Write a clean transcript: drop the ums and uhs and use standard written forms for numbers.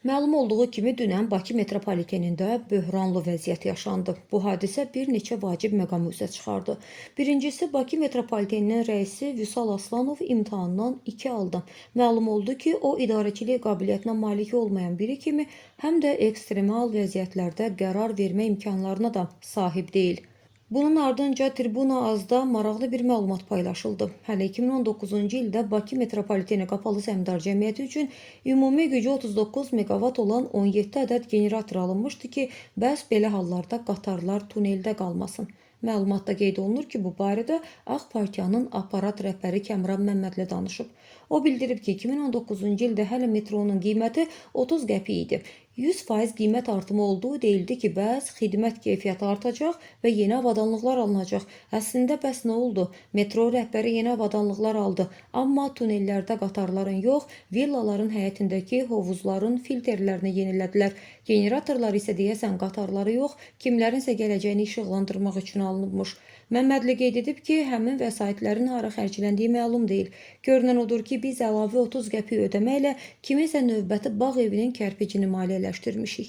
Məlum olduğu kimi dünən Bakı metropolitenində böhranlı vəziyyət yaşandı. Bu hadisə bir neçə vacib məqamı üzə çıxardı. Birincisi, Bakı metropoliteninin rəisi Vüsal Aslanov imtahandan 2 aldı. Məlum oldu ki, o idarəçilik qabiliyyətinə malik olmayan biri kimi həm də ekstremal vəziyyətlərdə qərar vermə imkanlarına da sahib deyil. Bunun ardınca Tribuna Az'da maraqlı bir məlumat paylaşıldı. Hələ 2019-cu ildə Bakı metropoliteni qapalı səhmdar cəmiyyəti üçün ümumi gücü 39 meqavat olan 17 ədəd generator alınmışdı ki, bəs belə hallarda qatarlar tuneldə qalmasın. Məlumatda qeyd olunur ki, bu barədə Ağ Partiyanın aparat rəhbəri Kəmran Məmmədli danışıb. O bildirib ki, 2019-cu ildə hələ metronun qiyməti 30 qəpik idi. 100% qiymət artımı olduğu deyildi ki, bəs xidmət keyfiyyəti artacaq və yeni avadanlıqlar alınacaq. Əslində bəs nə oldu? Metro rəhbəri yeni avadanlıqlar aldı, amma tunellərdə qatarların yox, villaların həyətindəki hovuzların filtrlərini yenilədilər. Generatorlar isə deyəsən qatarları yox, kimlərinsə gələcəyini işıqlandırmaq üçün alınıbmış. Məmmədli qeyd edib ki, həmin vəsaitlərin hara xərcləndiyi məlum deyil. Görünən odur ki, biz əlavə 30 qəpik ödəməklə kiminsə növbəti bağ evinin kərpicini maliyyələşdirmişik.